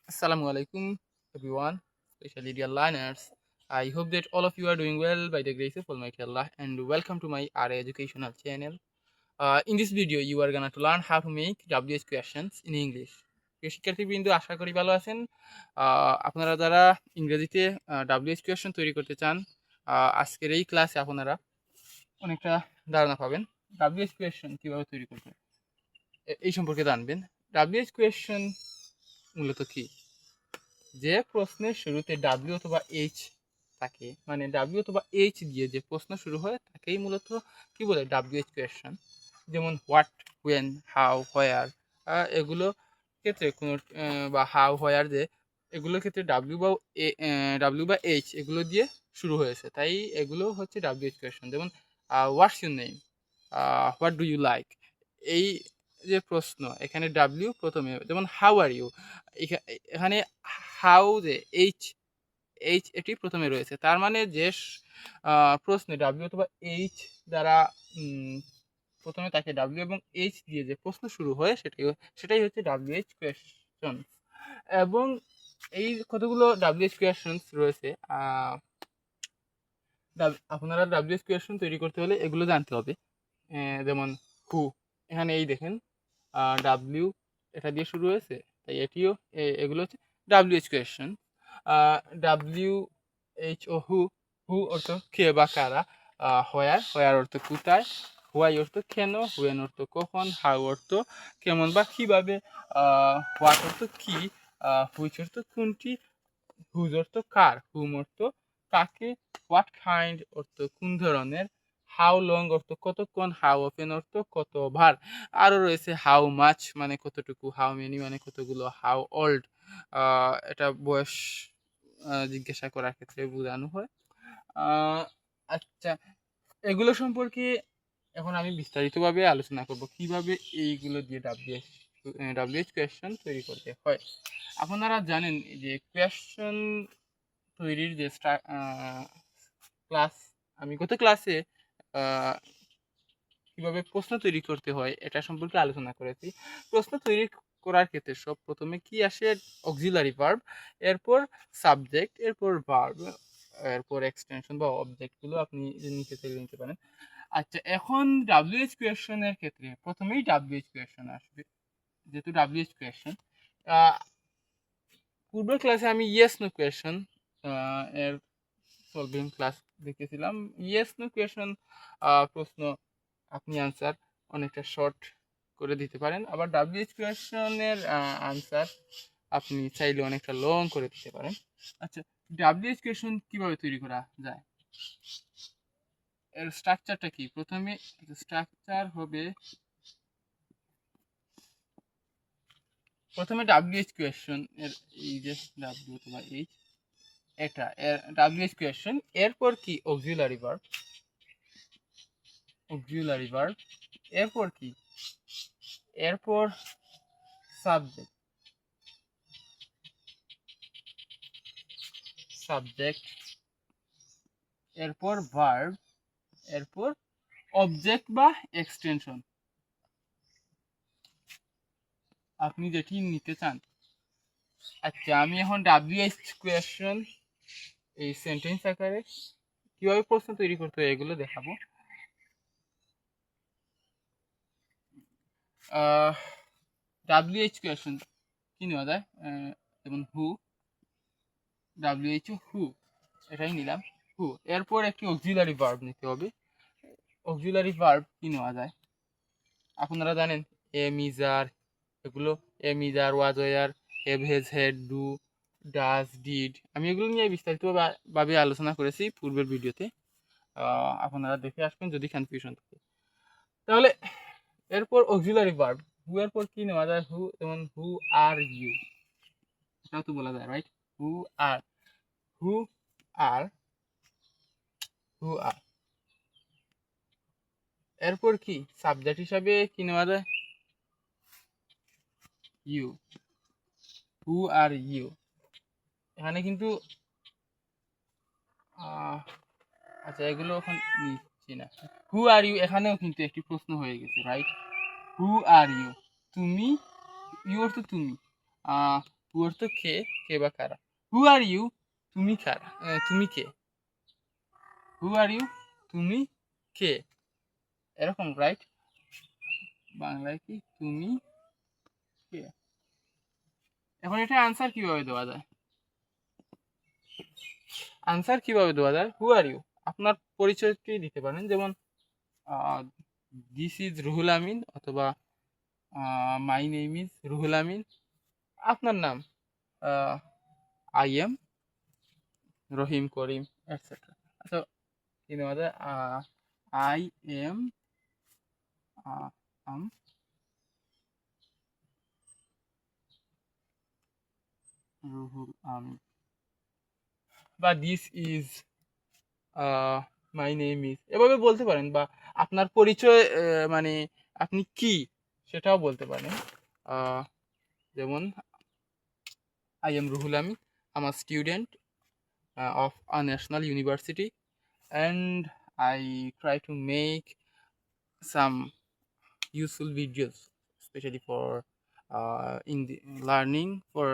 Assalamu alaikum, everyone, especially dear learners. I hope that all of you are doing well by the grace of Almighty Allah, and welcome to my RA educational channel. In this video, you are gonna to learn how to make WH questions in English. প্রিয় শিক্ষার্থীবৃন্দ, আশা করি ভালো আছেন। আপনারা যারা ইংরেজিতে WH question তৈরি করতে চান, আজকের এই ক্লাসে আপনারা অনেকটা ধারণা পাবেন। WH কোয়েশ্চেন কীভাবে তৈরি করবেন এই সম্পর্কে জানবেন। WH কোয়েশ্চেন মূলত কী? যে প্রশ্নের শুরুতে ডাব্লিউ অথবা এইচ থাকে, মানে ডাব্লিউ অথবা এইচ দিয়ে যে প্রশ্ন শুরু হয় তাকেই মূলত কি বলে WH কোয়েশ্চন। যেমন হোয়াট, হোয়েন, হাউ, হোয়ার, এগুলো ক্ষেত্রে কোনো বা হাউ, হোয়ার যে এগুলোর ক্ষেত্রে ডাব্লিউ বা এইচ এগুলো দিয়ে শুরু হয়েছে, তাই এগুলো হচ্ছে WH কোয়েশ্চন। যেমন what's your name, what do you like, এই যে প্রশ্ন এখানে ডাব্লিউ প্রথমে। যেমন হাউ আর ইউ, এখানে হাউ যে এইচ এইচ এটি প্রথমে রয়েছে, তার মানে যে প্রশ্নে ডাব্লিউ অথবা এইচ দ্বারা প্রথমে তাকে ডাব্লিউ এবং এইচ দিয়ে যে প্রশ্ন শুরু হয় সেটাই হচ্ছে WH কোয়েশ্চন। এবং এই কতগুলো WH কোয়েশ্চন রয়েছে, আপনারা WH কোয়েশ্চন তৈরি করতে হলে এগুলো জানতে হবে। যেমন হু, এখানে এই দেখেন ডাব্লিউ এটা দিয়ে শুরু হয়েছে, তাই এটিও এগুলো হচ্ছে WH question. W H O who, who অর্থ কে বা কারা, হোয়ার, হোয়ার অর্থ কোথায়, হোয়াই অর্থ কেন, হোয়েন অর্থ কখন, হাউ অর্থ কেমন বা কিভাবে, হোয়াট অর্থ কি, হুইচ অর্থ কোনটি, হুজ অর্থ কার, হুম অর্থ কাকে, হোয়াট কাইন্ড অর্থ কোন ধরনের, হাউ লং অর্থ কতক্ষণ, হাউ অফেন অর্থ কতবার। আরও রয়েছে হাউ মাচ মানে কতটুকু, হাউ মেনি মানে কতগুলো, হাউ ওল্ড এটা বয়স জিজ্ঞাসা করার ক্ষেত্রে বোঝানো হয়। আচ্ছা, এগুলো সম্পর্কে এখন আমি বিস্তারিতভাবে আলোচনা করব কিভাবে এইগুলো দিয়ে WH কোয়েশ্চন তৈরি করতে হয়। আপনারা জানেন যে কোয়েশ্চন তৈরির যে ক্লাস, আমি গত ক্লাসে কিভাবে প্রশ্ন তৈরি করতে হয় এটা সম্পর্কে আলোচনা করেছি। প্রশ্ন তৈরি করার ক্ষেত্রে সব প্রথমে কি আসে, অক্সিলারি ভার্ব, এরপর সাবজেক্ট, এরপর ভার্ব, এরপর এক্সটেনশন বা অবজেক্টগুলো আপনি নিতে চাইলে নিতে পারেন। আচ্ছা, এখন WH কোয়েশ্চনের ক্ষেত্রে প্রথমেই WH কোয়েশ্চন আসবে, যেহেতু WH কোয়েশ্চন। পূর্বের ক্লাসে আমি ইয়েস নো কোয়েশ্চন এর সলভিং ক্লাস দেখেছিলাম। ইয়েস নো কোয়েশ্চন প্রশ্ন আপনি আনসার অনেকটা শর্ট করে দিতে পারেন, আবার WH কোয়েশ্চনের আনসার আপনি চাইলে অনেকটা লং করে দিতে পারেন। আচ্ছা, WH কোয়েশ্চন কিভাবে তৈরি করা যায়, এর স্ট্রাকচারটা কি? প্রথমে স্ট্রাকচার হবে, প্রথমে WH কোয়েশ্চন এর এই যে ডাব্লিউ অথবা এইচ, এটা এর WH কোয়েশ্চন, এরপর কি অক্সিলারি ভার্ব, অক্সিলারি ভার্ব, এরপর কি, এরপর সাবজেক্ট, সাবজেক্ট, এরপর ভার্ব, এরপর অবজেক্ট বা এক্সটেনশন, আপনি যেটি নিতে চান। আচ্ছা, আমি এখন WH কোয়েশ্চন এই সেন্টেন্স আকারে কিভাবে প্রশ্ন তৈরি করতে হয় এগুলো দেখাবো। WH কোয়েশ্চন কি নেওয়া যায়, যেমন হু, WHO হু, এটাই নিলাম হু। এরপর একটি অক্সিলারি ভার্ব নিতে হবে। অক্সিলারি ভার্ব কি নেওয়া যায়, আপনারা জানেন এম ইজ আর, এগুলো am is are, was were, have has had, do, does, did, আমি এগুলো নিয়ে বিস্তারিতভাবে আলোচনা করেছি পূর্বের ভিডিওতে, আপনারা দেখে আসবেন যদি কনফিউশন থাকে। তাহলে এরপর অক্সিলারি ভার্ব, হু এর পর কি নেওয়া যায়, হু, যেমন হু আর ইউ, এটাও তো বলা যায়, রাইট? হু আর, হু আর, হু আর। এরপর কি সাবজেক্ট হিসাবে কি নেওয়া যায়, ইউ, হু আর ইউ। এখানে কিন্তু আচ্ছা, এগুলো এখন নিচ্ছি না। হু আর ইউ এখানেও কিন্তু একটি প্রশ্ন হয়ে গেছে, রাইট? হু আর ইউ, তুমি, ইউ অর্থ তুমি, হু অর্থ কে, কে বা কারা। হু আর ইউ, তুমি কারা, তুমি কে। হু আর ইউ, তুমি কে, এরকম, রাইট? বাংলায় কি তুমি কে। এখন এটা আনসার কিভাবে দেওয়া যায়? আনসার কিভাবে দেওয়া যায়? হু আর ইউ, আপনার পরিচয়কে দিতে পারেন, যেমন দিস ইজ রুহুল আমিন, অথবা my name is Ruhul Amin. আপনার নাম I am Rahim Karim, etcetera. আচ্ছা, কি নেওয়া যায়? আই এম আম রুহুল আমিন, বা this is my name is, এভাবে বলতে পারেন। বা আপনার পরিচয়, মানে আপনি কি, সেটাও বলতে পারেন। যেমন I am Ruhul Amin. I'm a student of a national university, and I try to make some useful videos, especially for in the learning for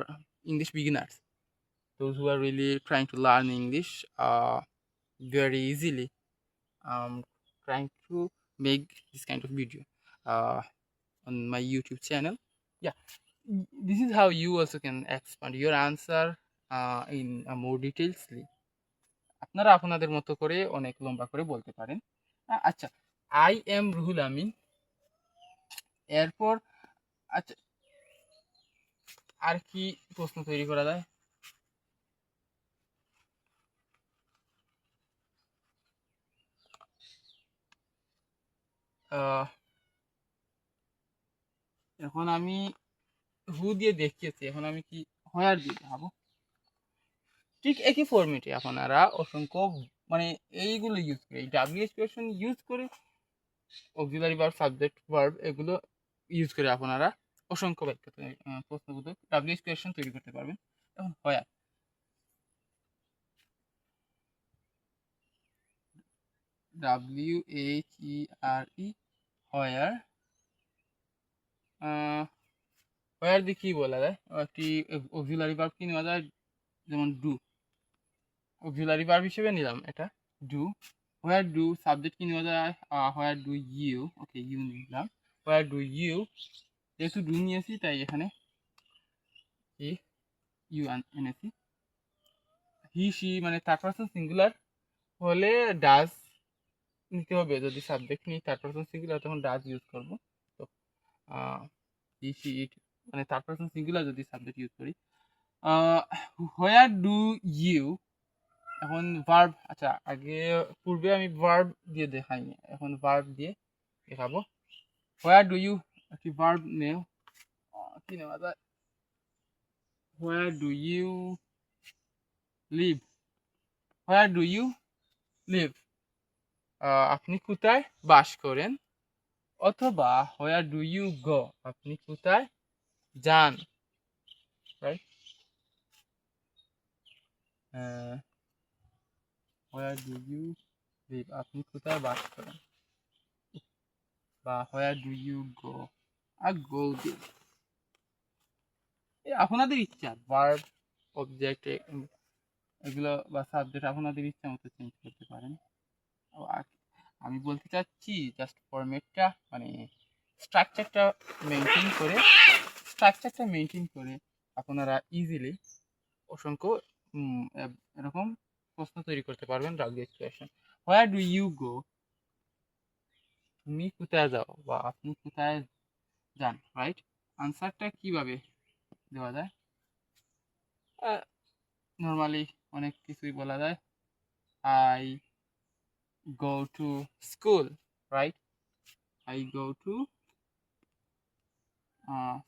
English beginners, those who are really trying to learn English very easily. Trying to make this kind of video uh, on my YouTube channel. Yeah, this is how you also can expand your answer in more detailsly. আপনারা আপনাদের মতো করে অনেক লম্বা করে বলতে পারেন। আচ্ছা, আই এম রুহুল আমিন, এরপর আচ্ছা আর কি প্রশ্ন তৈরি করা যায়? এখন আমি হু দিয়ে দেখিয়েছি, এখন আমি কি হোয়ার দিয়ে দেখাবো। ঠিক একই ফর্মেটে আপনারা অসংখ্য, মানে এইগুলো ইউজ করে, এই ডাব্লিউ এক্সপ্রেশন ইউজ করে, অক্সিলারি ভার্ব, সাবজেক্ট ভার্ব, এগুলো ইউজ করে আপনারা অসংখ্য বাক্য প্রশ্নবোধক ডাব্লিউ এক্সপ্রেশন তৈরি করতে পারবেন। এখন হোয়ার, WHERE, হোয়ার। হোয়ার দিয়ে কি বলা যায়? একটি অক্সিলারি ভার্ব কি নেওয়া যায়? যেমন ডু, অক্সিলারি ভার্ব হিসেবে নিলাম এটা ডু। হোয়ার ডু, সাবজেক্ট কি নেওয়া যায়? Where do you, okay you নিলাম। হোয়ার ডু ইউ, যেহেতু ডু নিয়েছি তাই এখানে কি ইউ এনেছি। হি সি মানে থার্ড পারসন সিঙ্গুলার হলে ডাজ নিতে হবে, যদি সাবজেক্ট নিই থার্ড পারসন সিঙ্গুলার তখন ডাজ ইউজ করবো। তো হি সি ইট মানে থার্ড পারসন সিঙ্গুলার যদি সাবজেক্ট ইউজ করি। হোয়ার ডু ইউ, এখন ভার্ব, আচ্ছা আগে পূর্বে আমি ভার্ব দিয়ে দেখাইনি, এখন ভার্ব দিয়ে দেখাবো। হোয়ার ডু ইউ, একটি ভার্ব নেও, কি নেওয়া যায়? Where do you live, where do you live, আপনি কোথায় বাস করেন। অথবা হোয়ার ডু ইউ গো, আপনি কোথায় যান, right? Where do you live, আপনি কোথায় বাস করেন। বা হোয়ার ডু ইউ গো, আর গো দিয়ে আপনাদের ইচ্ছা ভার্ব, অবজেক্ট, এগুলো বা সাবজেক্ট আপনাদের ইচ্ছা মতো চেঞ্জ করতে পারেন। আমি বলতে চাচ্ছি জাস্ট ফরম্যাটটা, মানে স্ট্রাকচারটা মেনটেন করে আপনারা ইজিলি অসংখ্য এরকম প্রশ্ন তৈরি করতে পারবেন W expression. Where do you go, তুমি কোথায় যাও বা আপনি কোথায় যান, রাইট? আনসারটা কিভাবে দেওয়া যায়? নর্মালি অনেক কিছুই বলা যায়। I go to school, right? I go to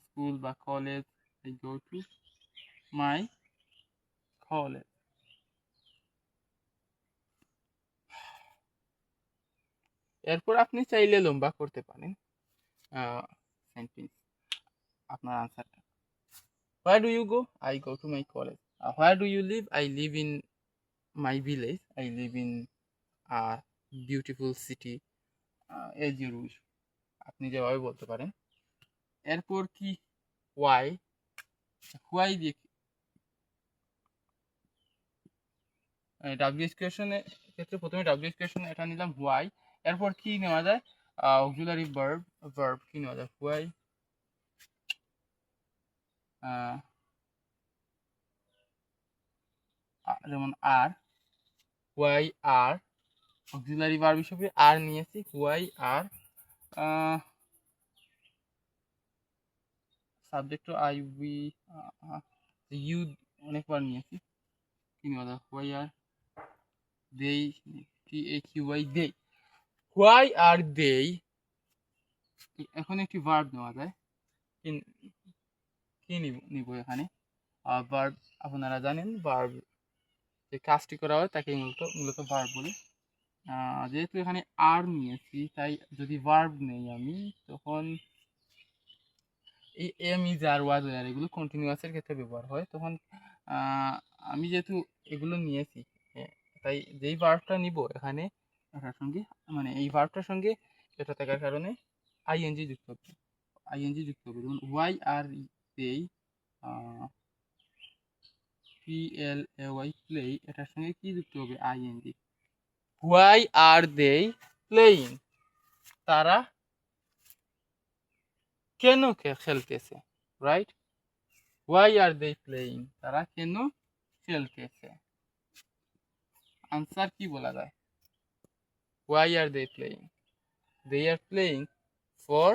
school বা college. I go to my college. এরপর আপনি চাইলে লম্বা করতে পারেন সেন্টেন্স আপনার আনসারটা। Where do you go? I go to my college. Where do you live? I live in my village. I live in a beautiful city. As you wish, আপনি যেভাবে বলতে পারেন। এরপর কি why, হোয়াই দিয়ে ডাব্লিউএস কোয়েশনের ক্ষেত্রে প্রথমে ডাব্লিউএস কোয়েশন এটা নিলাম হোয়াই, এরপর কি নেওয়া যায় অক্সিলারি ভার্ব, ভার্ব কি নেওয়া যায় হোয়াই, যেমন are, why are, auxiliary verb হিসেবে আর নিয়েছি why are, subject I we, you অনেকবার নিয়েছি, কি নেওয়া যায় হোয়াই আর দেই, টি এইচ ইউ ওয়াই দেই, হোয়াই আর দেই, এখন একটি ভার্ব নেওয়া যায়, কি কি নিব এখানে ভার্ব, আপনারা জানেন ভার্ব যে কাজটি করা হয় তাকে মূলত মূলত ভার্ব বলে। যেহেতু এখানে আর নিয়েছি তাই যদি ভার্ব নেই আমি, তখন এই এম ইজ আর ওয়াজ আর এগুলো কন্টিনিউয়াসের ক্ষেত্রে ব্যবহার হয়, তখন আমি যেহেতু এগুলো নিয়েছি তাই যেই ভার্বটা নিব এখানে এটার সঙ্গে, মানে এই ভার্বটার সঙ্গে এটা থাকার কারণে আইএনজি যুক্ত হবে, আইএনজি যুক্ত হবে, যেমন ওয়াই আর দেই, P L A Y play, এটার সঙ্গে কি যুক্ত হবে আইএনজি, হোয়াই আর দেই প্লেইং, তারা কেন খেলতেছে, right, why are they playing, তারা কেন খেলতেছে, আনসার কি বলা যায়, why are they playing, they are playing for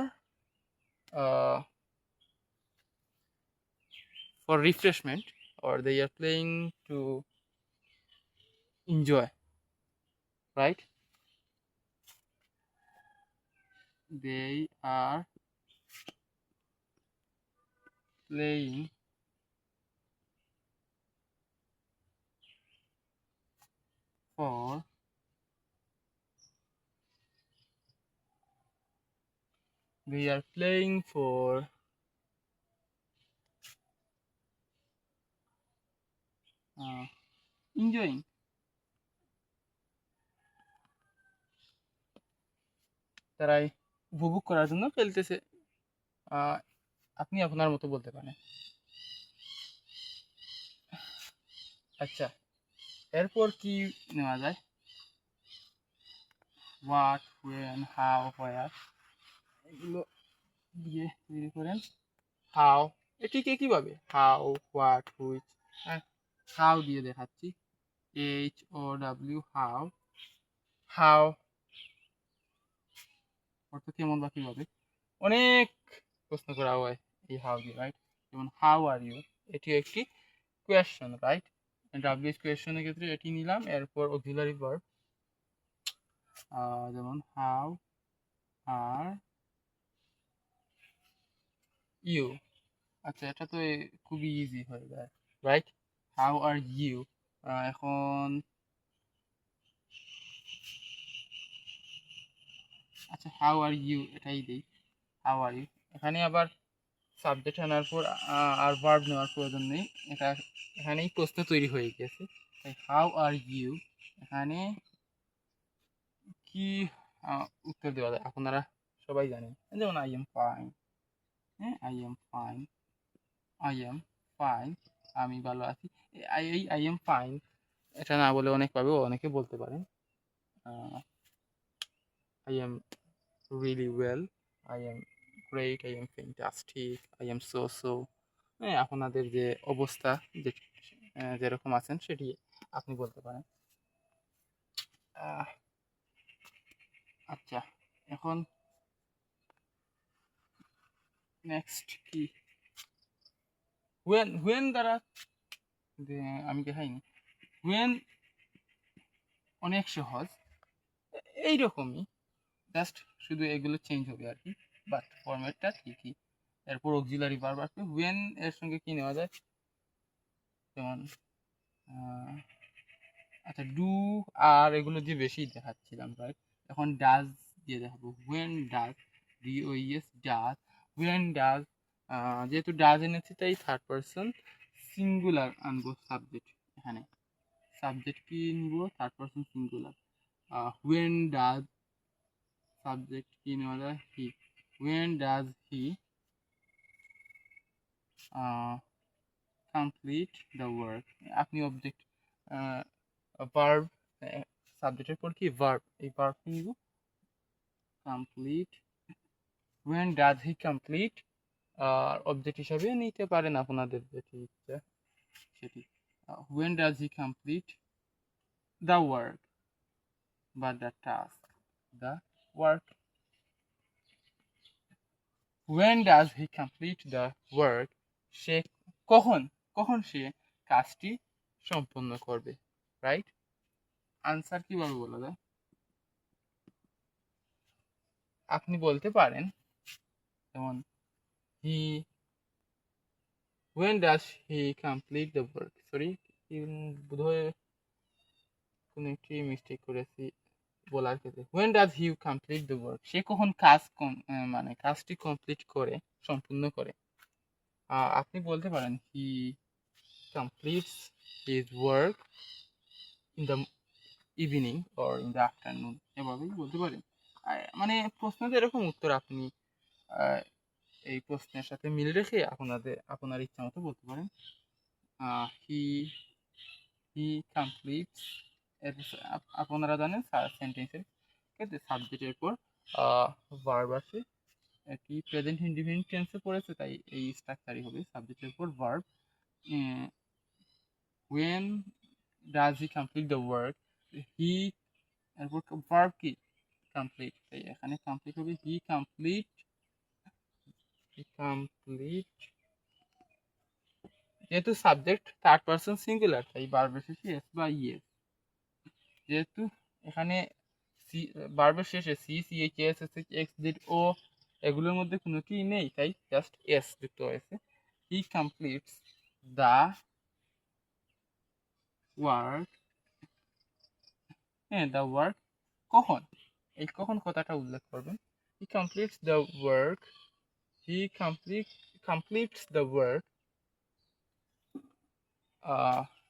for refreshment, or they are playing to enjoy, right, they are playing for they are playing for enjoying, তারাই উপভোগ করার জন্য খেলতেছে, আপনি আপনার মতো বলতে পারেন। আচ্ছা, এরপর কি নেওয়া যায়, হোয়াট, হোয়েন, হাউ, হোয়ার, এগুলো দিয়ে তৈরি করেন। হাউ এটিকে কিভাবে, হাউ, হোয়াট, হুইচ, হ্যাঁ, হাউ দিয়ে দেখাচ্ছি, H O W, how, how অর্থ কেমন বা কিভাবে, অনেক প্রশ্ন করা হয় এই হাউ দিয়ে, রাইট, যেমন হাউ আর ইউ, এটি একটি কোয়েশ্চন, রাইট, ডাব্লিউএস কোয়েশ্চনের ক্ষেত্রে এটি নিলাম, এরপর অক্সিলারি ভার্ব, যেমন হাউ আর ইউ, আচ্ছা এটা তো খুবই ইজি হয়ে যায়, রাইট, হাউ আর ইউ, এখন আচ্ছা হাউ আর ইউ এটাই দিই, হাউ আর ইউ, এখানে আবার সাবজেক্ট আনার পর আর ভার্ব নেওয়ার প্রয়োজন নেই, এটা এখানেই প্রশ্ন তৈরি হয়ে গেছে, তাই হাউ আর ইউ এখানে কি উত্তর দেওয়া যায় আপনারা সবাই জানেন, যেমন আই এম ফাইন, হ্যাঁ I am fine, I am fine, আমি ভালো আছি, এই আই এম ফাইন এটা না বলে অনেকভাবে অনেকে বলতে পারেন, I am really well, I am great, I am fantastic, I am so so, হ্যাঁ আপনাদের যে অবস্থা যে যেরকম আছেন সেটি আপনি বলতে পারেন। আচ্ছা, এখন নেক্সট কি, হুয়েন, হুয়েন দ্বারা আমি দেখাইনি, হুয়েন অনেক সহজ, এইরকমই, জাস্ট শুধু এগুলো চেঞ্জ হবে আর কি, বাট ফরম্যাটটা ঠিকই, এরপর অক্সিলারি ভার্ব আসবে, হুয়েন এর সঙ্গে কি নেওয়া যায়, যেমন আচ্ছা ডু আর এগুলো দিয়ে বেশি দেখাচ্ছিলাম, রাইট, এখন ডাজ দিয়ে দেখাবো, when does, D O E S does, when does, যেহেতু ডাজ এনেছি তাই থার্ড পারসন সিঙ্গুলার আনবো, সাবজেক্ট এখানে সাবজেক্ট কি নিব, third person singular, when does, subject কি নেওয়া যায় he, when does he complete the work. আপনি অবজেক্ট ভার্ব, সাবজেক্টের পর কি ভার্ব, এই ভার্বটি নিব complete. when does he complete object হিসাবে নিতে পারেন আপনাদের যেটি ইচ্ছা সেটি। when does he complete the work বা the task, the work। when does he complete the work, সে কখন কখন সে কাজটি সম্পন্ন করবে, রাইট। আনসার কিভাবে বলা যায়? আপনি বলতে পারেন যেমন he when does he complete the work, sorry বোধহয় কোনো একটি মিস্টেক করেছি বলার ক্ষেত্রে। when does he complete the work, সে কখন কাজ মানে কাজটি কমপ্লিট করে, সম্পূর্ণ করে। আপনি বলতে পারেন he completes his work in the evening or in the afternoon, এভাবেই বলতে পারেন। মানে প্রশ্নতে এরকম উত্তর আপনি এই প্রশ্নের সাথে মিল রেখে আপনার ইচ্ছা মতো বলতে পারেন। he completes, আপনারা জানেন সেন্টেন্সের ক্ষেত্রে সাবজেক্টের পর ভার্ব আসে, এটি প্রেজেন্ট ইনডিফিনিট টেন্সে পড়েছে, তাই এই স্ট্রাকচারই হবে সাবজেক্টের পর verb. when does he complete the work, he এরপর ভার্ব কি কমপ্লিট, তাই এখানে কমপ্লিট হবে he complete, যেহেতু সাবজেক্ট থার্ড পারসন সিঙ্গুলার তাই ভার্বের শেষে এস বা ইএস। যেহেতু এখানে ভার্বের শেষে C, CH, S, X, Z, O এগুলোর মধ্যে কোনো কি নেই, তাই জাস্ট এস যুক্ত হয়েছে। হি কমপ্লিটস দ্য ওয়ার্ক, হ্যাঁ দ্য ওয়ার্ক কখন, এই কখন কথাটা উল্লেখ করবেন। He completes the work, he completes the work,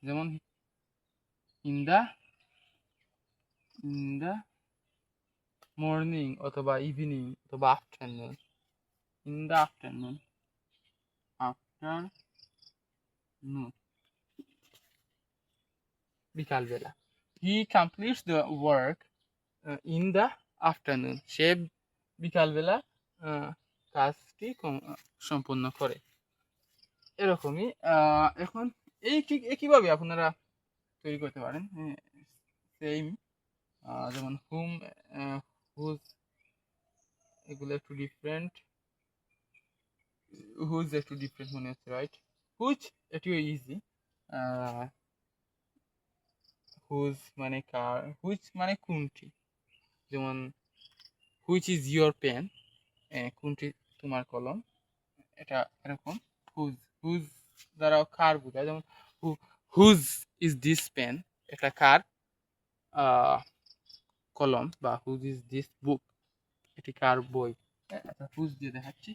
যেমন ইন দ্য মর্নিং অথবা ইভিনিং অথবা আফটারনুন, ইন দ্য আফটারনুন, বিকালবেলা। He completes the work in the afternoon, সে বিকালবেলা কাজটি সম্পন্ন করে। এরকমই এখন একইভাবে আপনারা তৈরি করতে পারেন সেম, যেমন হুম, হুজ, এগুলো একটু ডিফারেন্ট, হুজ একটু ডিফারেন্ট মনে হচ্ছে, রাইট। হুজ এটিও ইজি, হুজ মানে কার, হুইচ মানে কোনটি, যেমন হুইচ ইজ ইয়োর পেন, কোনটি তোমার কলম, এটা এরকম। হুজ হুজ দ্বারাও কার বোঝায়, যেমন হুজ ইজ দিস পেন, এটা কার কলম, বা হুজ ইজ দিস বুক, এটি কার বই। আচ্ছা হুজ দিয়ে দেখাচ্ছি,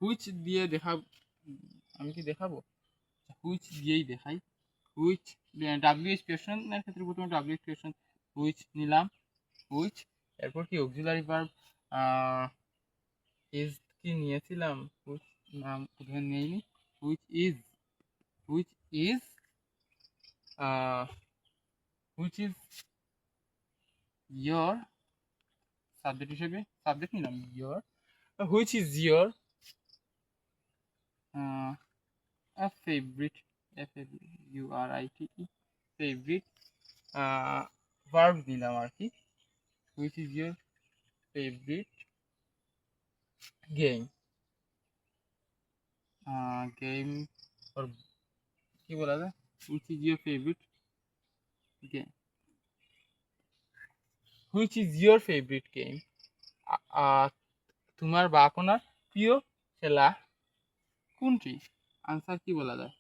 হুইচ দিয়ে আমি কি দেখাবো, হুইচ দিয়েই দেখাই। হুইচ ডাব্লিউএইচ কোয়েশ্চনের ক্ষেত্রে প্রথমে ডাব্লিউএইচ কোয়েশ্চন হুইচ নিলাম, হুইচ, এরপর কি অক্সিলারি ভার্ব ইজ কি নিয়েছিলাম, হুইচ নাম কোথায় নেইনি, which is which is your, subject হিসেবে সাবজেক্ট নিলাম your, which is your favourite, FAVORITE, favourite verb দিলাম আর কি, which is your favourite game, game or কি বলা যায়, which is your favourite game, which is your favourite game, তোমার বা আপনার প্রিয় খেলা কোনটি, আনসার কি বলা যায়।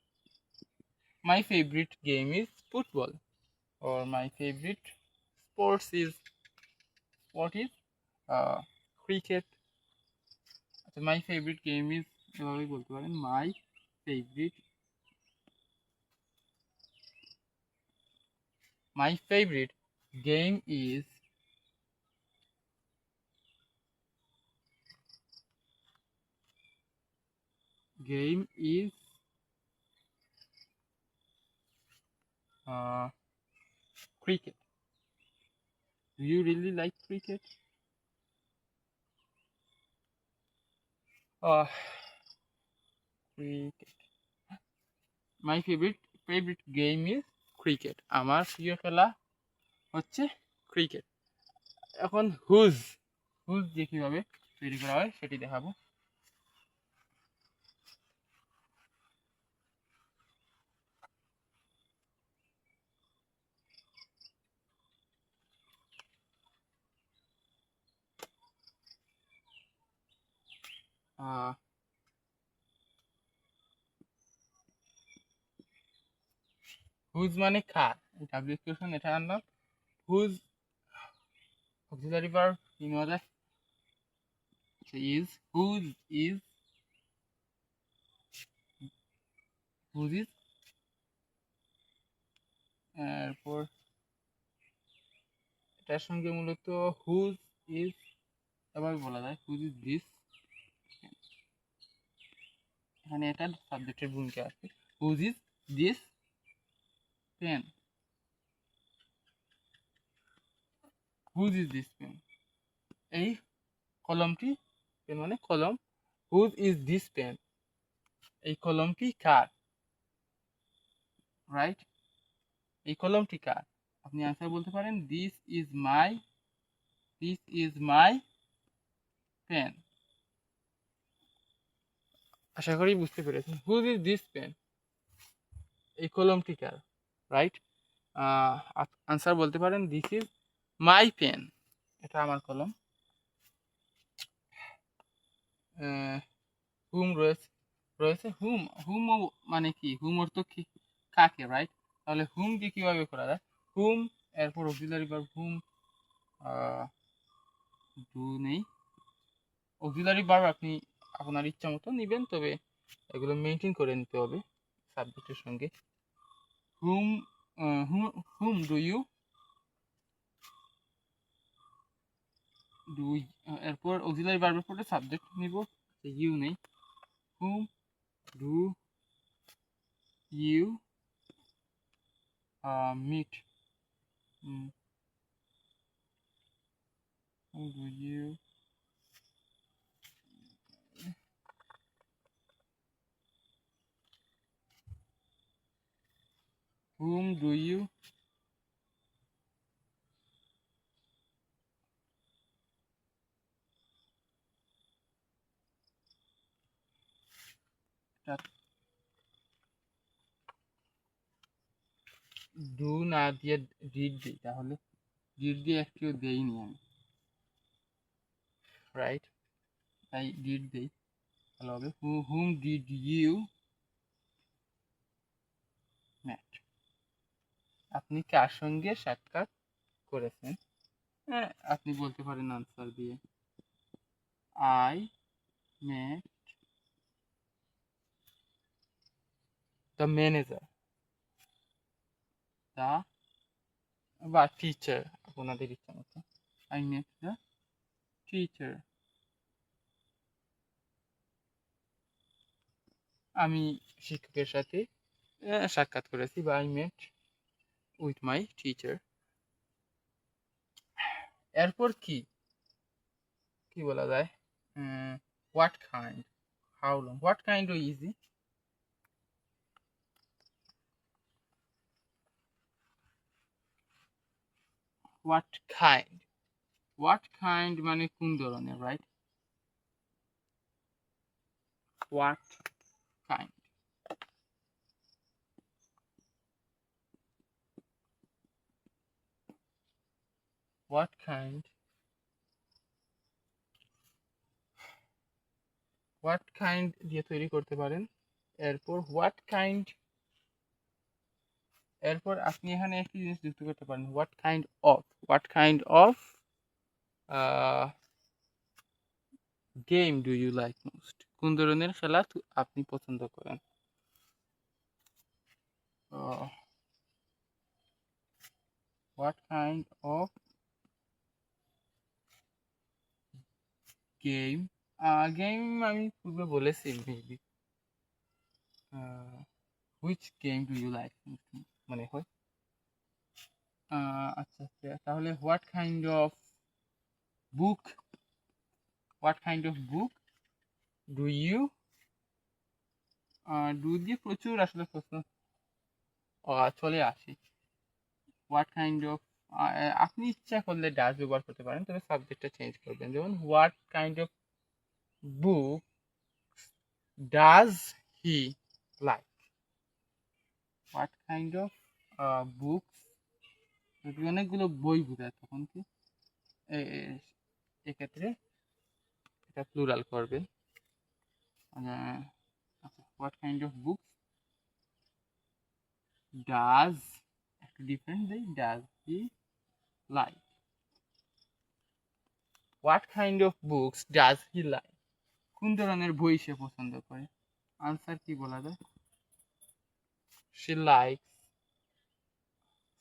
My favourite game is football, or my favorite sports is cricket. আচ্ছা মাই ফেভারিট গেম ইজ, এভাবেই বলতে পারেন my favourite game is game is cricket. Do you really like cricket? Cricket. My favorite game is cricket. আমার প্রিয় খেলা হচ্ছে cricket. এখন whose দিয়ে কীভাবে তৈরি করা হয় সেটি দেখাবো। হুজ মানে কার, ডাব্লিউ কোয়েশন এটা আনলাম। হুজ অক্সিলারি ভার্ব কি নেওয়া যায়? ইজ। হুজ ইজ এরপর এটার সঙ্গে মূলত হুজ ইজ এভাবে বলা যায়, হুজ ইজ দিস। এখানে এটা সাবজেক্টের ভূমিকা আছে। Whose is this pen? Whose is this pen? এই কলমটি, পেন মানে কলম। Whose is this pen? এই কলমটি কার? রাইট, এই কলমটি কার? আপনি আনসার বলতে পারেন দিস ইজ মাই পেন। আশা করি বুঝতে পেরেছেন। Whose is this pen? এই কলমটি কার? রাইট, আনসার বলতে পারেন দিস ইজ মাই পেন, এটা আমার কলম। হুম রয়েছে হুম মানে কি? হুম অর্থ কি? কাকে, রাইট? তাহলে হুম দিয়ে কিভাবে করা যায়? হুম এরপর অক্সিলারি ভার্ব হুম, ডু নেই। অক্সিলারি ভার্ব আপনি আপনার ইচ্ছা মতো নেবেন, তবে এগুলো মেনটেন করে নিতে হবে সাবজেক্টের সঙ্গে। হুম হুম ডু ইউ এরপর অক্সিলারি ভার্বের পরে সাবজেক্ট নিব, ইউ নেই। Hmm do you meet? Whom do you do না দিয়ে ডিড দিই, তাহলে ডিড দিয়ে একটিও দেইনি আমি, রাইট? তাই ডিড দেই, ভালো হবে। Whom did you met? আপনি কার সঙ্গে সাক্ষাৎ করেছেন? হ্যাঁ, আপনি বলতে পারেন আনসার দিয়ে I met the manager, the বা টিচার, আপনাদের ইচ্ছা মতো। আই মেট দ্য টিচার, আমি শিক্ষকের সাথে সাক্ষাৎ করেছি, বা I met with my teacher. এরপর কি বলা যায়? What kind, how long, what kind of easy. What kind মানে কোন ধরনের, right? What kind, what kind দিয়ে তৈরি করতে পারেন। এরপর এরপর আপনি এখানে একটি জিনিস যুক্ত করতে পারেন, what kind of game do you like most? কোন ধরনের খেলা আপনি পছন্দ করেন? হোয়াট কাইন্ড অফ গেম আমি পূর্বে বলেছি maybe, which game do you like মানে হয়। আচ্ছা আচ্ছা, তাহলে book what kind of book do you do দিয়ে প্রচুর আসলে প্রশ্ন চলে আসে। হোয়াট কাইন্ড অফ আপনি ইচ্ছা করলে ডাজ ব্যবহার করতে পারেন, তবে সাবজেক্টটা চেঞ্জ করবেন। যেমন what kind of book does he like. What kind of বুক, অনেকগুলো বই বোঝায়, তখন কি এক্ষেত্রে এটা প্লুরাল করবেন। আচ্ছা, what kind of book does, একটু ডিফারেন্ট দেই, does he like. What kind of books does he like, কোন ধরনের বই সে পছন্দ করে। আনসার কি বলা যায়? শি লাইকস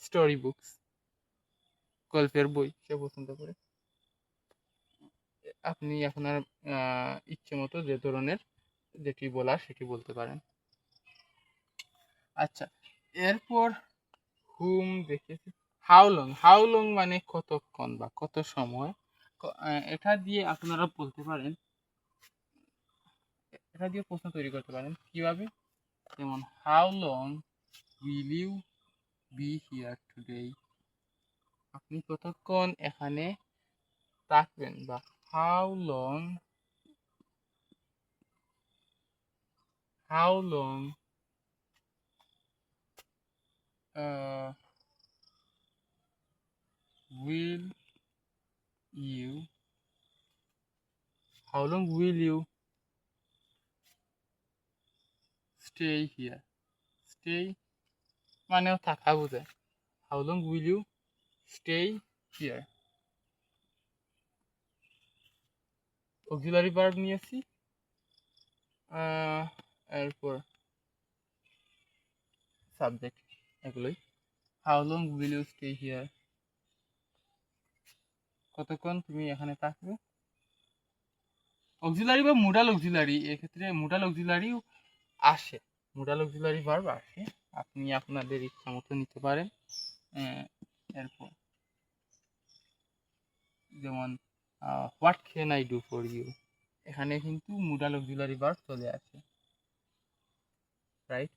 স্টোরি বুকস, গল্পের বই সে পছন্দ করে। আপনি আপনার ইচ্ছে মতো যে ধরনের যেটি বলার সেটি বলতে পারেন। আচ্ছা, এরপর হুম দেখেছি। হাউ লং মানে কতক্ষণ বা কত সময়। এটা দিয়ে আপনারা বলতে পারেন, এটা দিয়ে প্রশ্ন তৈরি করতে পারেন কিভাবে। যেমন how long will you be here today, আপনি কতক্ষণ এখানে থাকবেন, বা how long will you how long will you stay here, stay মানেও থাকা বোঝায়। how long will you stay here, auxiliary verb নিয়েছি। এরপর সাবজেক্ট এগুলোই। how long will you stay here, কতক্ষণ তুমি এখানে থাকবে। অক্সিলারি বা মোডাল অক্সিলারি, এক্ষেত্রে মোডাল অক্সিলারিও আসে, মোডাল অক্সিলারি ভার্ব আসে, আপনি আপনাদের ইচ্ছা মতো নিতে পারেন। এরপর যেমন what can I do for you, এখানে কিন্তু মোডাল অক্সিলারি ভার্ব চলে আসে, রাইট।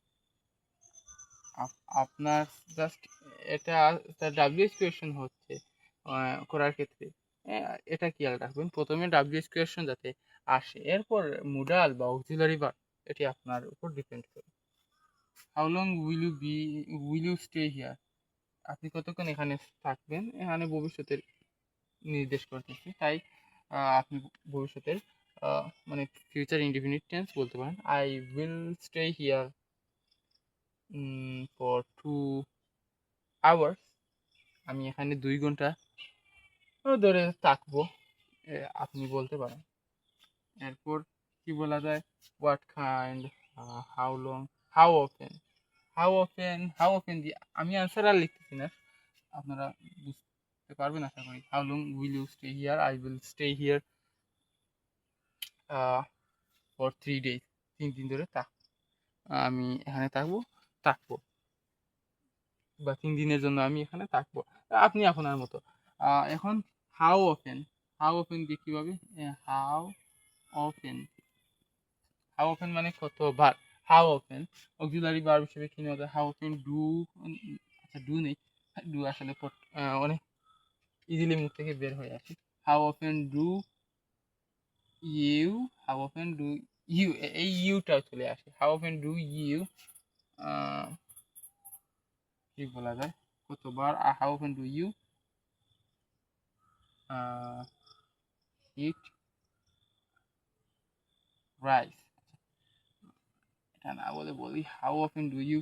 আপনার জাস্ট এটা ডাব্লিউএইচ কোয়েশ্চেন হচ্ছে করার ক্ষেত্রে এটা খেয়াল রাখবেন, প্রথমে ডাব্লিউএইচ কোয়েশ্চেন যাতে আসে, এরপর মোডাল বা অক্সিলারি ভার্ব এটি আপনার উপর ডিপেন্ড করে। How long will you stay here, আপনি কতক্ষণ এখানে থাকবেন, এখানে ভবিষ্যতের নির্দেশ করতেছি, তাই আপনি ভবিষ্যতের মানে ফিউচার ইনডিফিনিট টেন্স বলতে পারেন। I will stay here for 2 hours, আমি এখানে 2 ঘন্টা ধরে থাকবো, আপনি বলতে পারেন। এরপর কি বলা যায়, what kind, how long, how often. How often দিয়ে আমি আনসার আর লিখতেছি না, আপনারা বুঝতে পারবেন আশা করি। How long will you stay here, I will stay here for 3 days, 3 দিন ধরে আমি এখানে থাকবো, বা 3 দিনের জন্য আমি এখানে থাকবো, আপনি আপনার মতো। এখন হাউ অফেন দিয়ে কীভাবে, হাউ অফেন মানে কতবার। হাউ অফেন অক্সিলারি ভার্ব হিসেবে কি নেওয়া যায়, হাউ অফেন ডু, আচ্ছা ডু নেই, ডু আসলে অনেক ইজিলি মুখ থেকে বের হয়ে আসে। How often do you, how often do you, এই ইউটাও চলে আসে। হাউ অফেন ডু ইউ কি বলা যায়, কতবার। How often do you eat rice, এটা না বলি how often do you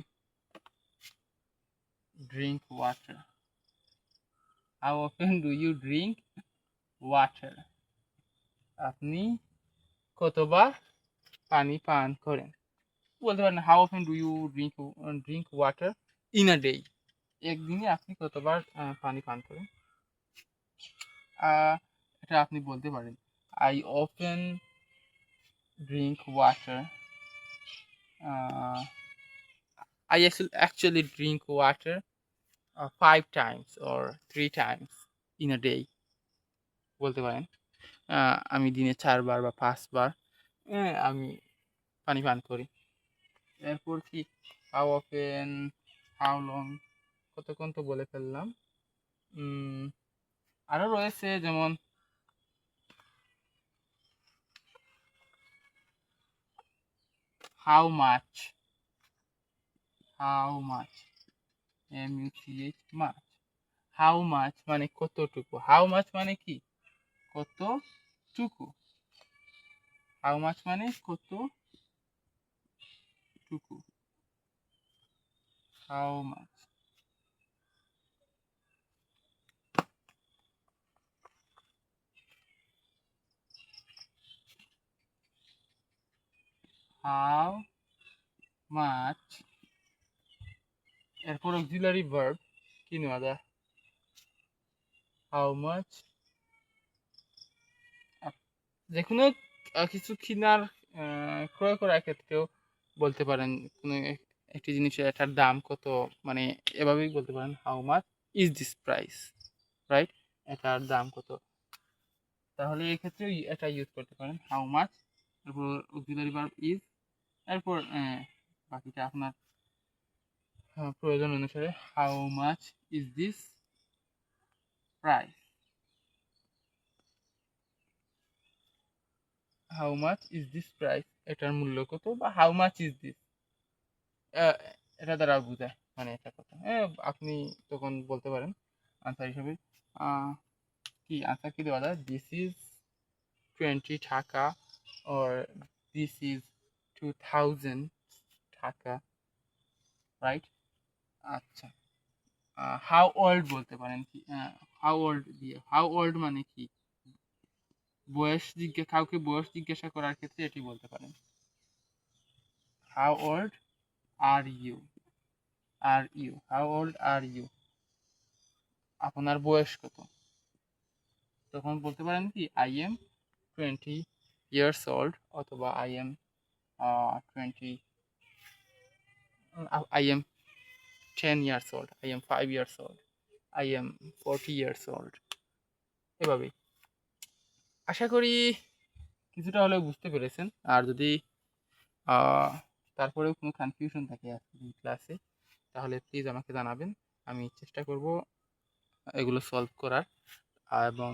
drink water, how often do you drink water, আপনি কতবার পানি পান করেন। বলতে পারেন how often do you drink water in a day, একদিনে আপনি কতবার পানি পান করেন। এটা আপনি বলতে পারেন I often drink water I actually drink water 5 times or 3 times in a day বলতে পারেন। আমি দিনে 4 বার বা 5 বার আমি পানি পান করি। এরপর কি হাউ অফেন, হাউ লং, কতক্ষণ তো বলে ফেললাম। আরও রয়েছে যেমন how much, how much, MUCH much. How much মানে কতটুকু, হাউ মাচ মানে কি কতটুকু, হাউ মাচ মানে কতটুকু, হাউ মাচ। হাউ মাচ, এরপর অক্সিলারি ভার্ব কি নেওয়া যায়, হাউ মাচ। যে কোনো কিছু কেনার ক্রয় করার ক্ষেত্রেও বলতে পারেন কোনো একটি জিনিসের এটার দাম কত, মানে এভাবেই বলতে পারেন how much is this price, right, এটার দাম কত। তাহলে এই ক্ষেত্রে এটা ইউজ করতে পারেন হাউ মাচ, এরপর অক্সিলারি ভার্ব ইজ, এরপর বাকিটা আপনার প্রয়োজন অনুসারে how much is this price, how much is this price, এটার মূল্য কত, বা হাউ মাচ ইজ দিস, এটা দ্বারা বোঝায়, মানে একটা কথা। আপনি তখন বলতে পারেন আনসার হিসেবে কি আনসার কি দেওয়া যায়, দিস ইজ 20 টাকা or this is 2000 টাকা, রাইট। আচ্ছা, হাউ ওল্ড বলতে পারেন কি, হাউ ওল্ড দিয়ে, হাউ ওল্ড মানে কি বয়স কাউকে বয়স জিজ্ঞাসা করার ক্ষেত্রে এটি বলতে পারেন, how old are you, how old are you, আপনার বয়স কত, তখন বলতে পারেন কি আই এম 20 years old, অথবা I am 20, I am 10 years old, I am 5 years old, I am 40 years old, এভাবেই। আশা করি কিছুটা হলেও বুঝতে পেরেছেন। আর যদি তারপরেও কোনো কনফিউশন থাকে আজকের এই ক্লাসে, তাহলে প্লিজ আমাকে জানাবেন, আমি চেষ্টা করব এগুলো সলভ করার। এবং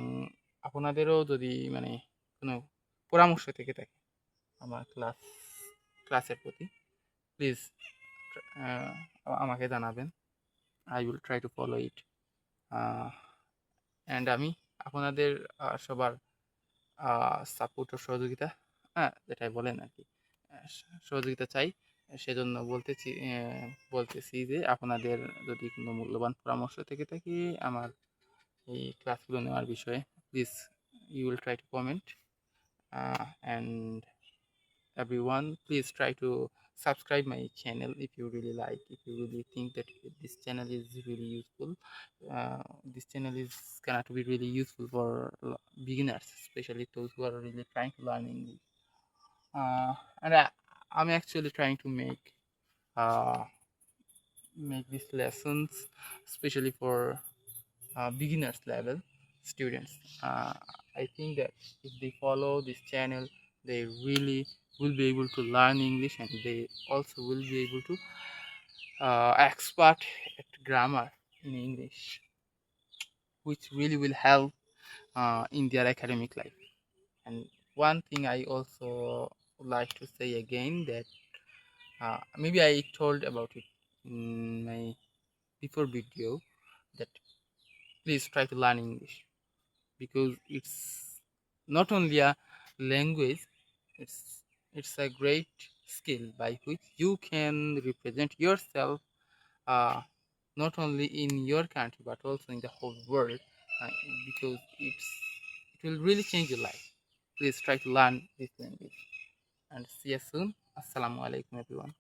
আপনাদেরও যদি মানে কোনো পরামর্শ থেকে থাকে আমার ক্লাসের প্রতি, প্লিজ আমাকে জানাবেন, I will try to follow it. And আমি আপনাদের সবার সাপোর্ট ও সহযোগিতা, যেটাই বলেন আর কি, সহযোগিতা চাই। সেজন্য বলতেছি যে আপনাদের যদি কোনো মূল্যবান পরামর্শ থেকে থাকে আমার এই ক্লাসগুলো নেওয়ার বিষয়ে, please you will try to comment, and everyone please try to subscribe my channel if you really like, if you really think that this channel is really useful. This channel is gonna to be really useful for beginners, especially those who are really trying to learn English. And I'm actually trying to uh, make these lessons especially for beginners level students. I think that if they follow this channel, they really will be able to learn English, and they also will be able to expert at grammar in English, which really will help in their academic life. And one thing I also like to say again, that maybe I told about it in my before video, that please try to learn English, because it's not only a language, it's a great skill by which you can represent yourself, not only in your country but also in the whole world, because it will really change your life. Please try to learn this language, and see you soon. Assalamu alaikum everyone.